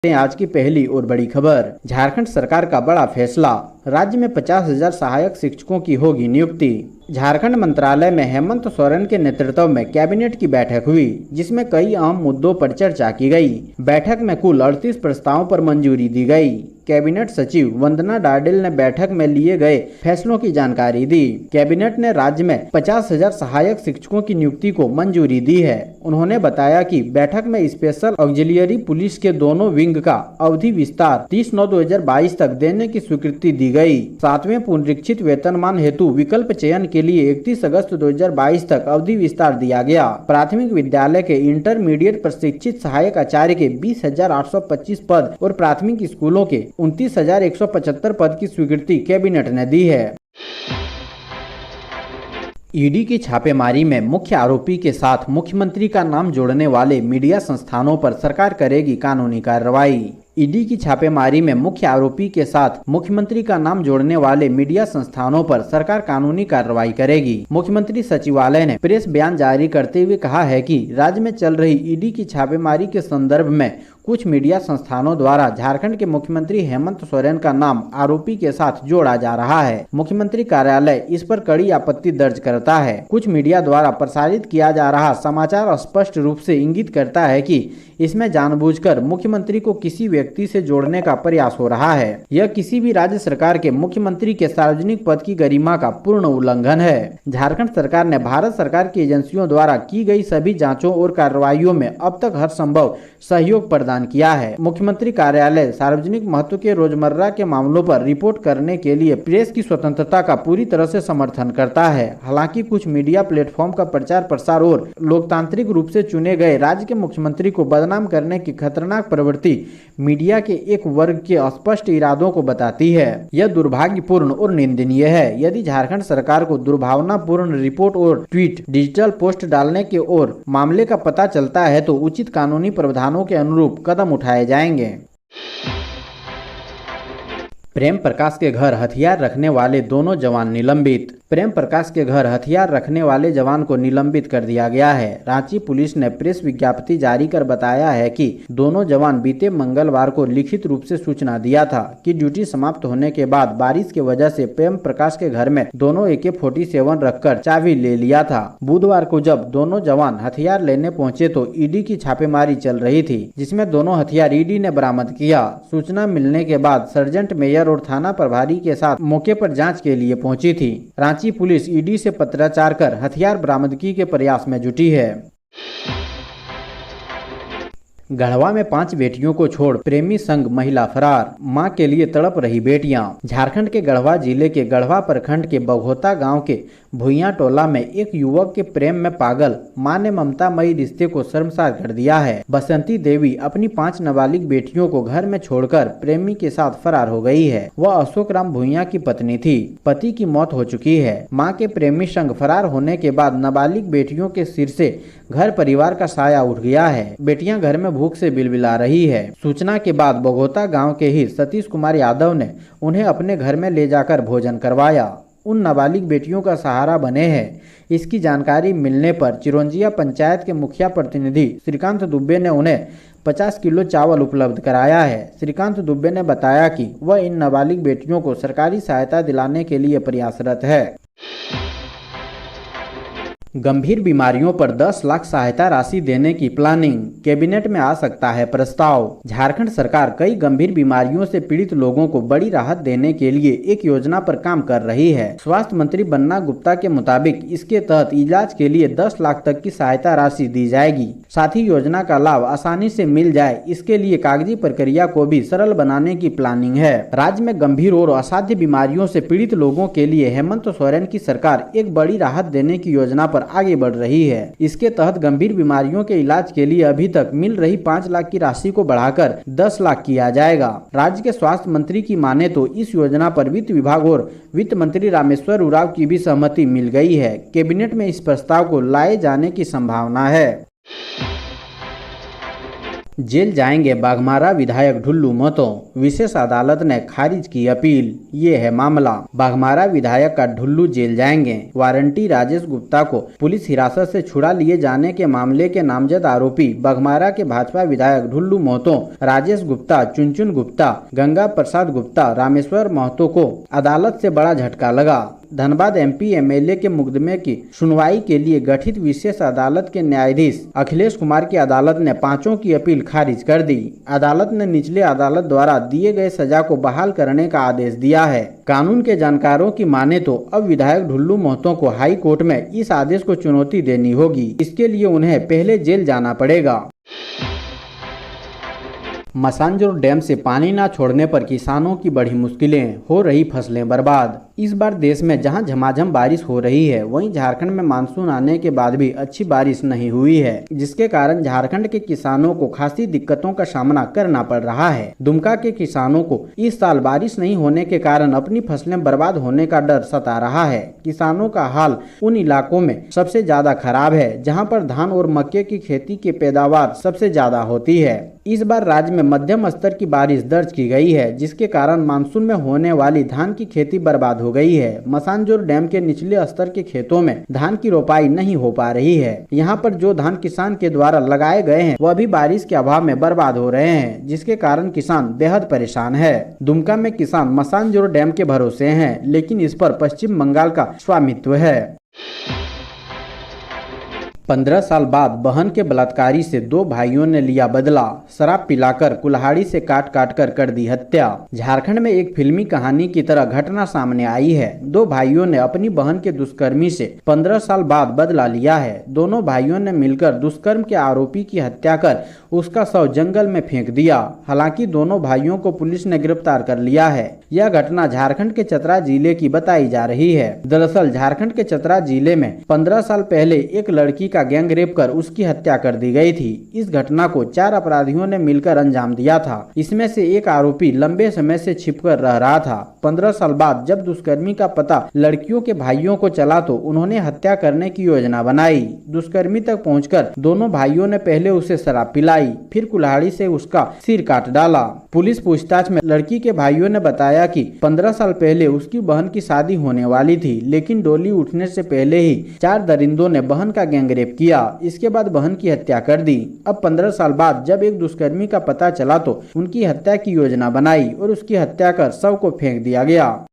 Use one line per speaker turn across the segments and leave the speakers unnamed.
आज की पहली और बड़ी खबर। झारखंड सरकार का बड़ा फैसला, राज्य में 50,000 सहायक शिक्षकों की होगी नियुक्ति। झारखंड मंत्रालय में हेमंत सोरेन के नेतृत्व में कैबिनेट की बैठक हुई, जिसमें कई अहम मुद्दों पर चर्चा की गई। बैठक में कुल 38 प्रस्तावों पर मंजूरी दी गई। कैबिनेट सचिव वंदना डाडेल ने बैठक में लिए गए फैसलों की जानकारी दी। कैबिनेट ने राज्य में 50,000 सहायक शिक्षकों की नियुक्ति को मंजूरी दी है। उन्होंने बताया कि बैठक में स्पेशल ऑक्सिलियरी पुलिस के दोनों विंग का अवधि विस्तार 30/9/2022 तक देने की स्वीकृति दी गई। 7वें पुनरीक्षित वेतनमान हेतु विकल्प चयन के लिए 31 अगस्त 2022 तक अवधि विस्तार दिया गया। प्राथमिक विद्यालय के इंटरमीडिएट प्रशिक्षित सहायक आचार्य के 20,825 पद और प्राथमिक स्कूलों के 29,175 पद की स्वीकृति कैबिनेट ने दी है। ईडी की छापेमारी में मुख्य आरोपी के साथ मुख्यमंत्री का नाम जोड़ने वाले मीडिया संस्थानों पर सरकार करेगी कानूनी कार्रवाई। ईडी की छापेमारी में मुख्य आरोपी के साथ मुख्यमंत्री का नाम जोड़ने वाले मीडिया संस्थानों पर सरकार कानूनी कार्रवाई करेगी। मुख्यमंत्री सचिवालय ने प्रेस बयान जारी करते हुए कहा है कि राज्य में चल रही ईडी की छापेमारी के संदर्भ में कुछ मीडिया संस्थानों द्वारा झारखंड के मुख्यमंत्री हेमंत सोरेन का नाम आरोपी के साथ जोड़ा जा रहा है। मुख्यमंत्री कार्यालय इस पर कड़ी आपत्ति दर्ज करता है। कुछ मीडिया द्वारा प्रसारित किया जा रहा समाचार स्पष्ट रूप से इंगित करता है कि इसमें जानबूझकर मुख्यमंत्री को किसी व्यक्ति से जोड़ने का प्रयास हो रहा है। यह किसी भी राज्य सरकार के मुख्यमंत्री के सार्वजनिक पद की गरिमा का पूर्ण उल्लंघन है। झारखंड सरकार ने भारत सरकार की एजेंसियों द्वारा की गई सभी जांचों और कार्रवाइयों में अब तक हर संभव सहयोग प्रदान किया है। मुख्यमंत्री कार्यालय सार्वजनिक महत्व के रोजमर्रा के मामलों पर रिपोर्ट करने के लिए प्रेस की स्वतंत्रता का पूरी तरह से समर्थन करता है। हालांकि कुछ मीडिया प्लेटफॉर्म का प्रचार प्रसार और लोकतांत्रिक रूप से चुने गए राज्य के मुख्यमंत्री को बदनाम करने की खतरनाक प्रवृत्ति मीडिया के एक वर्ग के स्पष्ट इरादों को बताती है। यह दुर्भाग्यपूर्ण और निंदनीय है। यदि झारखंड सरकार को दुर्भावनापूर्ण रिपोर्ट और ट्वीट, डिजिटल पोस्ट डालने के और मामले का पता चलता है तो उचित कानूनी प्रावधानों के अनुरूप कदम उठाए जाएंगे। प्रेम प्रकाश के घर हथियार रखने वाले दोनों जवान निलंबित। प्रेम प्रकाश के घर हथियार रखने वाले जवान को निलंबित कर दिया गया है। रांची पुलिस ने प्रेस विज्ञप्ति जारी कर बताया है कि दोनों जवान बीते मंगलवार को लिखित रूप से सूचना दिया था कि ड्यूटी समाप्त होने के बाद बारिश की वजह से प्रेम प्रकाश के घर में दोनों AK-47 रखकर चाबी ले लिया था। बुधवार को जब दोनों जवान हथियार लेने पहुंचे तो ईडी की छापेमारी चल रही थी, जिसमें दोनों हथियार ईडी ने बरामद किया। सूचना मिलने के बाद सर्जेंट मेयर और थाना प्रभारी के साथ मौके पर जांच के लिए पहुंची थी। रांची पुलिस ईडी से पत्राचार कर हथियार बरामदगी के प्रयास में जुटी है। गढ़वा में 5 बेटियों को छोड़ प्रेमी संग महिला फरार, मां के लिए तड़प रही बेटियां। झारखंड के गढ़वा जिले के गढ़वा प्रखंड के बघोता गांव के भुइयां टोला में एक युवक के प्रेम में पागल मां ने ममतामयी रिश्ते को शर्मसार कर दिया है। बसंती देवी अपनी 5 नाबालिग बेटियों को घर में छोड़कर प्रेमी के साथ फरार हो गई है। वह अशोक राम भुइयां की पत्नी थी। पति की मौत हो चुकी है। मां के प्रेमी संग फरार होने के बाद नाबालिग बेटियों के सिर से घर परिवार का साया उठ गया है। बेटियां घर में भूख से बिलबिला रही है। सूचना के बाद बघोता गांव के ही सतीश कुमार यादव ने उन्हें अपने घर में ले जाकर भोजन करवाया। उन नाबालिग बेटियों का सहारा बने हैं। इसकी जानकारी मिलने पर चिरौंजिया पंचायत के मुखिया प्रतिनिधि श्रीकांत दुबे ने उन्हें 50 किलो चावल उपलब्ध कराया है। श्रीकांत दुबे ने बताया कि वह इन नाबालिग बेटियों को सरकारी सहायता दिलाने के लिए प्रयासरत है। गंभीर बीमारियों पर 10 लाख सहायता राशि देने की प्लानिंग, कैबिनेट में आ सकता है प्रस्ताव। झारखंड सरकार कई गंभीर बीमारियों से पीड़ित लोगों को बड़ी राहत देने के लिए एक योजना पर काम कर रही है। स्वास्थ्य मंत्री बन्ना गुप्ता के मुताबिक इसके तहत इलाज के लिए 10 लाख तक की सहायता राशि दी जाएगी। साथ ही योजना का लाभ आसानी से मिल जाए, इसके लिए कागजी प्रक्रिया को भी सरल बनाने की प्लानिंग है। राज्य में गंभीर और असाध्य बीमारियों से पीड़ित लोगों के लिए हेमंत सोरेन की सरकार एक बड़ी राहत देने की योजना पर आगे बढ़ रही है। इसके तहत गंभीर बीमारियों के इलाज के लिए अभी तक मिल रही 5 लाख की राशि को बढ़ाकर 10 लाख किया जाएगा। राज्य के स्वास्थ्य मंत्री की माने तो इस योजना पर वित्त विभाग और वित्त मंत्री रामेश्वर उरांव की भी सहमति मिल गई है। कैबिनेट में इस प्रस्ताव को लाए जाने की संभावना है। जेल जाएंगे बाघमारा विधायक ढुल्लू महतो, विशेष अदालत ने खारिज की अपील। ये है मामला। बाघमारा विधायक का ढुल्लू जेल जाएंगे। वारंटी राजेश गुप्ता को पुलिस हिरासत से छुड़ा लिए जाने के मामले के नामजद आरोपी बाघमारा के भाजपा विधायक ढुल्लू महतो, राजेश गुप्ता, चुनचुन गुप्ता, गंगा प्रसाद गुप्ता, रामेश्वर महतो को अदालत से बड़ा झटका लगा। धनबाद एमपी एमएलए के मुकदमे की सुनवाई के लिए गठित विशेष अदालत के न्यायाधीश अखिलेश कुमार की अदालत ने पांचों की अपील खारिज कर दी। अदालत ने निचले अदालत द्वारा दिए गए सजा को बहाल करने का आदेश दिया है। कानून के जानकारों की माने तो अब विधायक ढुल्लू महतो को हाई कोर्ट में इस आदेश को चुनौती देनी होगी। इसके लिए उन्हें पहले जेल जाना पड़ेगा। मसानजोर डैम से पानी न छोड़ने पर किसानों की बड़ी मुश्किलें, हो रही फसलें बर्बाद। इस बार देश में जहां झमाझम बारिश हो रही है, वहीं झारखंड में मानसून आने के बाद भी अच्छी बारिश नहीं हुई है, जिसके कारण झारखंड के किसानों को खासी दिक्कतों का सामना करना पड़ रहा है। दुमका के किसानों को इस साल बारिश नहीं होने के कारण अपनी फसलें बर्बाद होने का डर सता रहा है। किसानों का हाल उन इलाकों में सबसे ज्यादा खराब है जहाँ पर धान और मक्के की खेती की पैदावार सबसे ज्यादा होती है। इस बार राज्य में मध्यम स्तर की बारिश दर्ज की गई है, जिसके कारण मानसून में होने वाली धान की खेती बर्बाद हो गई है। मसानजोर डैम के निचले स्तर के खेतों में धान की रोपाई नहीं हो पा रही है। यहाँ पर जो धान किसान के द्वारा लगाए गए हैं वह भी बारिश के अभाव में बर्बाद हो रहे हैं, जिसके कारण किसान बेहद परेशान है। दुमका में किसान मसानजोर डैम के भरोसे हैं, लेकिन इस पर पश्चिम बंगाल का स्वामित्व है। 15 साल बाद बहन के बलात्कारी से दो भाइयों ने लिया बदला। शराब पिलाकर कुल्हाड़ी से काट काट कर दी हत्या। झारखंड में एक फिल्मी कहानी की तरह घटना सामने आई है। दो भाइयों ने अपनी बहन के दुष्कर्मी से 15 साल बाद बदला लिया है। दोनों भाइयों ने मिलकर दुष्कर्म के आरोपी की हत्या कर उसका शव जंगल में फेंक दिया। हालांकि दोनों भाइयों को पुलिस ने गिरफ्तार कर लिया है। यह घटना झारखंड के चतरा जिले की बताई जा रही है। दरअसल झारखंड के चतरा जिले में 15 साल पहले एक लड़की का गैंग रेप कर उसकी हत्या कर दी गई थी। इस घटना को 4 अपराधियों ने मिलकर अंजाम दिया था। इसमें से एक आरोपी लंबे समय से छिपकर रह रहा था। 15 साल बाद जब दुष्कर्मी का पता लड़कियों के भाइयों को चला तो उन्होंने हत्या करने की योजना बनाई। दुष्कर्मी तक पहुंचकर दोनों भाइयों ने पहले उसे शराब पिलाई, फिर कुल्हाड़ी से उसका सिर काट डाला। पुलिस पूछताछ में लड़की के भाइयों ने बताया कि 15 साल पहले उसकी बहन की शादी होने वाली थी, लेकिन डोली उठने से पहले ही 4 दरिंदों ने बहन का गैंग रेप किया। इसके बाद बहन की हत्या कर दी। अब 15 साल बाद जब एक दुष्कर्मी का पता चला तो उनकी हत्या की योजना बनाई और उसकी हत्या कर शव को फेंक दिया गया।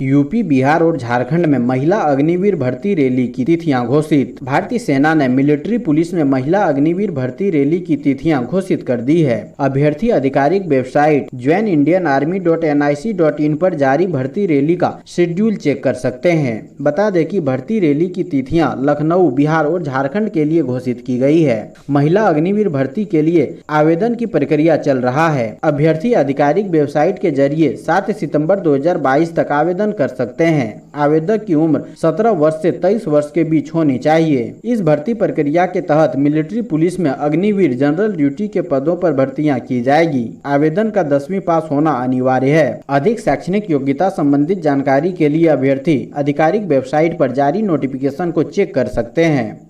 यूपी, बिहार और झारखंड में महिला अग्निवीर भर्ती रैली की तिथियां घोषित। भारतीय सेना ने मिलिट्री पुलिस में महिला अग्निवीर भर्ती रैली की तिथियां घोषित कर दी है। अभ्यर्थी आधिकारिक वेबसाइट joinindianarmy.nic.in पर जारी भर्ती रैली का शेड्यूल चेक कर सकते हैं। बता दें कि भर्ती रैली की तिथियां लखनऊ, बिहार और झारखंड के लिए घोषित की गई है। महिला अग्निवीर भर्ती के लिए आवेदन की प्रक्रिया चल रहा है। अभ्यर्थी आधिकारिक वेबसाइट के जरिए 7 सितंबर 2022 तक आवेदन कर सकते हैं। आवेदक की उम्र 17 वर्ष से 23 वर्ष के बीच होनी चाहिए। इस भर्ती प्रक्रिया के तहत मिलिट्री पुलिस में अग्निवीर, जनरल ड्यूटी के पदों पर भर्तियां की जाएगी। आवेदन का 10वीं पास होना अनिवार्य है। अधिक शैक्षणिक योग्यता संबंधित जानकारी के लिए अभ्यर्थी आधिकारिक वेबसाइट पर जारी नोटिफिकेशन को चेक कर सकते हैं।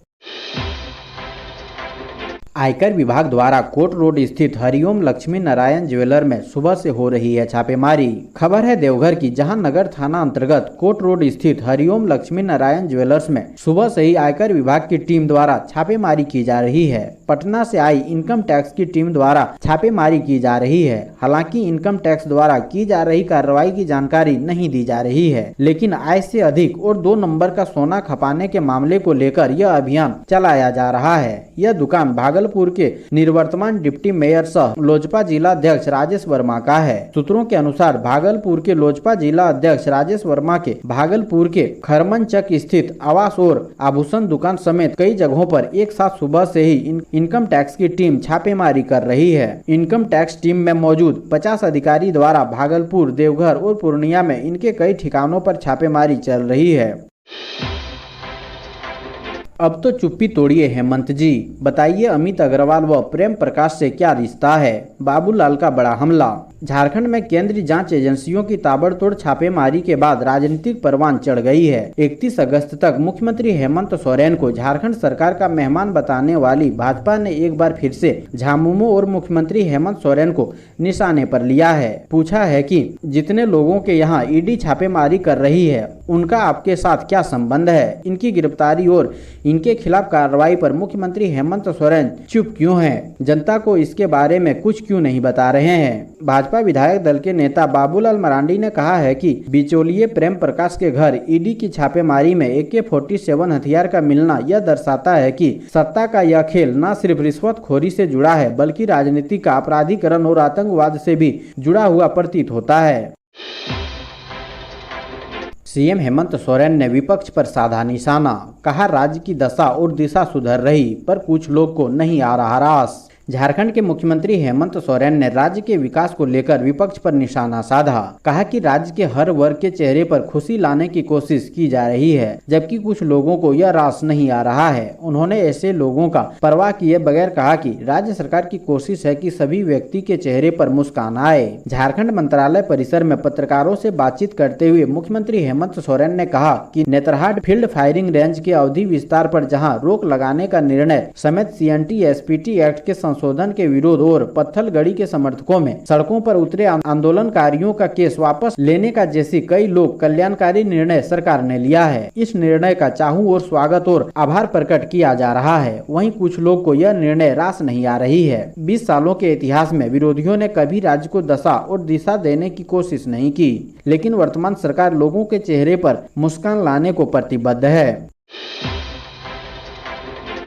आयकर विभाग द्वारा कोट रोड स्थित हरिओम लक्ष्मी नारायण ज्वेलर में सुबह से हो रही है छापेमारी। खबर है देवघर की, जहां नगर थाना अंतर्गत कोट रोड स्थित हरिओम लक्ष्मी नारायण ज्वेलर्स में सुबह से ही आयकर विभाग की टीम द्वारा छापेमारी की जा रही है। पटना से आई इनकम टैक्स की टीम द्वारा छापेमारी की जा रही है। हालांकि इनकम टैक्स द्वारा की जा रही कार्रवाई की जानकारी नहीं दी जा रही है, लेकिन आय से अधिक और 2 नंबर का सोना खपाने के मामले को लेकर यह अभियान चलाया जा रहा है। यह दुकान भागलपुर के निवर्तमान डिप्टी मेयर सह लोजपा जिला अध्यक्ष राजेश वर्मा का है। सूत्रों के अनुसार भागलपुर के लोजपा जिला अध्यक्ष राजेश वर्मा के भागलपुर के खरमन चक स्थित आवास और आभूषण दुकान समेत कई जगहों पर एक साथ सुबह से ही इनकम टैक्स की टीम छापेमारी कर रही है। इनकम टैक्स टीम में मौजूद 50 अधिकारी द्वारा भागलपुर, देवघर और पूर्णिया में इनके कई ठिकानों पर छापेमारी चल रही है। अब तो चुप्पी तोड़िए हेमंत जी, बताइए अमित अग्रवाल व प्रेम प्रकाश से क्या रिश्ता है? बाबूलाल का बड़ा हमला। झारखंड में केंद्रीय जांच एजेंसियों की ताबड़तोड़ छापेमारी के बाद राजनीतिक परवान चढ़ गई है। 31 अगस्त तक मुख्यमंत्री हेमंत सोरेन को झारखंड सरकार का मेहमान बताने वाली भाजपा ने एक बार फिर से झामुमो और मुख्यमंत्री हेमंत सोरेन को निशाने पर लिया है। पूछा है कि जितने लोगों के यहाँ ईडी छापेमारी कर रही है उनका आपके साथ क्या संबंध है, इनकी गिरफ्तारी और इनके खिलाफ कार्रवाई पर मुख्यमंत्री हेमंत सोरेन चुप क्यों हैं, जनता को इसके बारे में कुछ क्यों नहीं बता रहे हैं। भाजपा विधायक दल के नेता बाबूलाल मरांडी ने कहा है कि बिचौलिए प्रेम प्रकाश के घर ईडी की छापेमारी में AK-47 हथियार का मिलना यह दर्शाता है कि सत्ता का यह खेल न सिर्फ रिश्वतखोरी से जुड़ा है बल्कि राजनीति का अपराधीकरण और आतंकवाद से भी जुड़ा हुआ प्रतीत होता है। सीएम हेमंत सोरेन ने विपक्ष पर साधा निशाना, कहा राज्य की दशा और दिशा सुधर रही पर कुछ लोग को नहीं आ रहा रास। झारखंड के मुख्यमंत्री हेमंत सोरेन ने राज्य के विकास को लेकर विपक्ष पर निशाना साधा। कहा कि राज्य के हर वर्ग के चेहरे पर खुशी लाने की कोशिश की जा रही है जबकि कुछ लोगों को यह रास नहीं आ रहा है। उन्होंने ऐसे लोगों का परवाह किए बगैर कहा कि राज्य सरकार की कोशिश है कि सभी व्यक्ति के चेहरे पर मुस्कान आए। झारखंड मंत्रालय परिसर में पत्रकारों से बातचीत करते हुए मुख्यमंत्री हेमंत सोरेन ने कहा कि नेतरहाट फील्ड फायरिंग रेंज के अवधि विस्तार पर जहाँ रोक लगाने का निर्णय समेत CNT-SPT एक्ट के संशोधन के विरोध और पत्थलगड़ी के समर्थकों में सड़कों पर उतरे आंदोलनकारियों का केस वापस लेने का जैसी कई लोग कल्याणकारी निर्णय सरकार ने लिया है। इस निर्णय का चाहूं और स्वागत और आभार प्रकट किया जा रहा है। वहीं कुछ लोग को यह निर्णय रास नहीं आ रही है। 20 सालों के इतिहास में विरोधियों ने कभी राज्य को दशा और दिशा देने की कोशिश नहीं की, लेकिन वर्तमान सरकार लोगों के चेहरे पर मुस्कान लाने को प्रतिबद्ध है।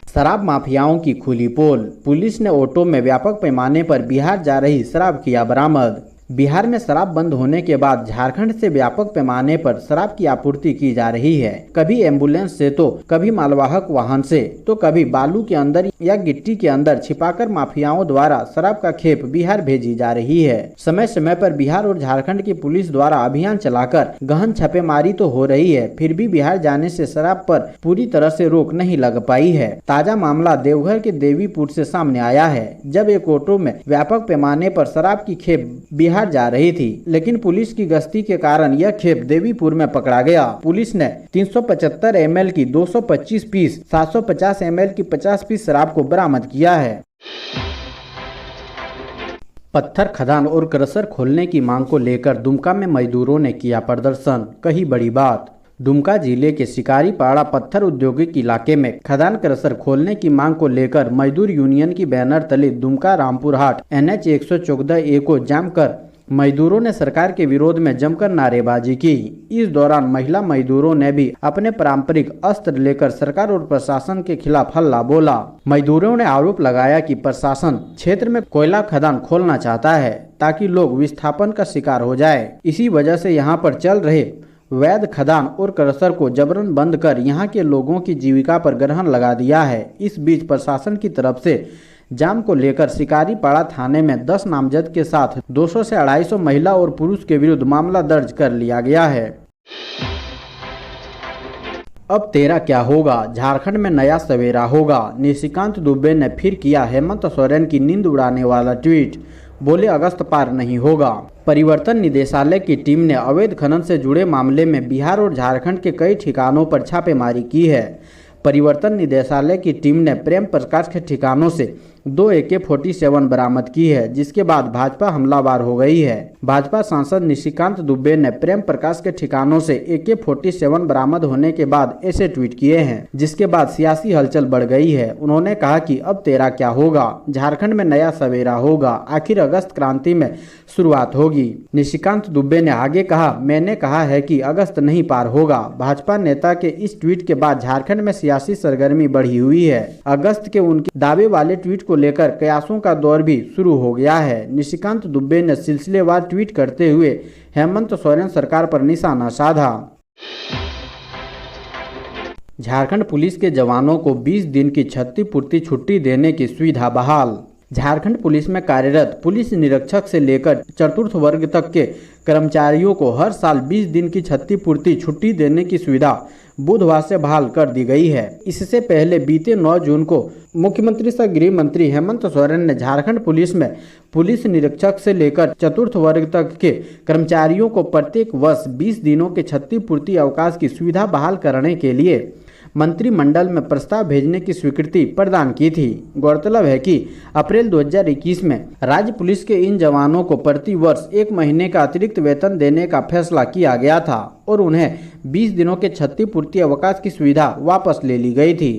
शराब माफियाओं की खुली पोल, पुलिस ने ऑटो में व्यापक पैमाने पर बिहार जा रही शराब किया बरामद। बिहार में शराब बंद होने के बाद झारखंड से व्यापक पैमाने पर शराब की आपूर्ति की जा रही है। कभी एम्बुलेंस से तो कभी मालवाहक वाहन से तो कभी बालू के अंदर या गिट्टी के अंदर छिपाकर माफियाओं द्वारा शराब का खेप बिहार भेजी जा रही है। समय समय पर बिहार और झारखंड की पुलिस द्वारा अभियान चलाकर गहन छापेमारी तो हो रही है, फिर भी बिहार जाने से शराब पर पूरी तरह से रोक नहीं लग पाई है। ताजा मामला देवघर के देवीपुर से सामने आया है, जब एक ऑटो में व्यापक पैमाने पर शराब की खेप बिहार जा रही थी, लेकिन पुलिस की गश्ती के कारण यह खेप देवीपुर में पकड़ा गया। पुलिस ने 375 ml की 225 पीस, 750 ml की 50 पीस शराब को बरामद किया है। पत्थर खदान और क्रशर खोलने की मांग को लेकर दुमका में मजदूरों ने किया प्रदर्शन, कही बड़ी बात। दुमका जिले के शिकारीपाड़ा पत्थर औद्योगिक इलाके में खदान क्रशर खोलने की मांग को लेकर मजदूर यूनियन की बैनर तले दुमका रामपुर हाट NH 114A को जाम कर मजदूरों ने सरकार के विरोध में जमकर नारेबाजी की। इस दौरान महिला मजदूरों ने भी अपने पारंपरिक अस्त्र लेकर सरकार और प्रशासन के खिलाफ हल्ला बोला। मजदूरों ने आरोप लगाया कि प्रशासन क्षेत्र में कोयला खदान खोलना चाहता है ताकि लोग विस्थापन का शिकार हो जाए। इसी वजह से यहाँ पर चल रहे वैध खदान और क्रशर को जबरन बंद कर यहाँ के लोगों की जीविका पर ग्रहण लगा दिया है। इस बीच प्रशासन की तरफ से जाम को लेकर शिकारीपाड़ा थाने में 10 नामजद के साथ 200 से 250 महिला और पुरुष के विरुद्ध मामला दर्ज कर लिया गया है। अब तेरा क्या होगा, झारखंड में नया सवेरा होगा। निशिकांत दुबे ने फिर किया हेमंत सोरेन की नींद उड़ाने वाला ट्वीट, बोले अगस्त पार नहीं होगा। परिवर्तन निदेशालय की टीम ने अवैध खनन से जुड़े मामले में बिहार और झारखंड के कई ठिकानों पर छापेमारी की है। परिवर्तन निदेशालय की टीम ने प्रेम प्रकाश के ठिकानों से 2 AK-47 बरामद की है, जिसके बाद भाजपा हमलावर हो गई है। भाजपा सांसद निशिकांत दुबे ने प्रेम प्रकाश के ठिकानों से AK-47 बरामद होने के बाद ऐसे ट्वीट किए हैं, जिसके बाद सियासी हलचल बढ़ गई है। उन्होंने कहा कि अब तेरा क्या होगा, झारखंड में नया सवेरा होगा, आखिर अगस्त क्रांति में शुरुआत होगी। निशिकांत दुबे ने आगे कहा, मैंने कहा है कि अगस्त नहीं पार होगा। भाजपा नेता के इस ट्वीट के बाद झारखंड में सियासी सरगर्मी बढ़ी हुई है। अगस्त के उनके दावे वाले ट्वीट को लेकर कयासों का दौर भी शुरू हो गया है। निशिकांत दुबे ने सिलसिलेवार ट्वीट करते हुए हेमंत सोरेन सरकार पर निशाना साधा। झारखंड पुलिस के जवानों को 20 दिन की क्षतिपूर्ति छुट्टी देने की सुविधा बहाल। झारखंड पुलिस में कार्यरत पुलिस निरीक्षक से लेकर चतुर्थ वर्ग तक के कर्मचारियों को हर साल 20 दिन की क्षतिपूर्ति छुट्टी देने की सुविधा बुधवार से बहाल कर दी गई है। इससे पहले बीते 9 जून को मुख्यमंत्री सह गृह मंत्री हेमंत सोरेन ने झारखंड पुलिस में पुलिस निरीक्षक से लेकर चतुर्थ वर्ग तक के कर्मचारियों को प्रत्येक वर्ष 20 दिनों के क्षतिपूर्ति अवकाश की सुविधा बहाल करने के लिए मंत्रिमंडल में प्रस्ताव भेजने की स्वीकृति प्रदान की थी। गौरतलब है कि अप्रैल 2021 में राज्य पुलिस के इन जवानों को प्रति वर्ष 1 महीने का अतिरिक्त वेतन देने का फैसला किया गया था और उन्हें 20 दिनों के क्षतिपूर्ति अवकाश की सुविधा वापस ले ली गई थी।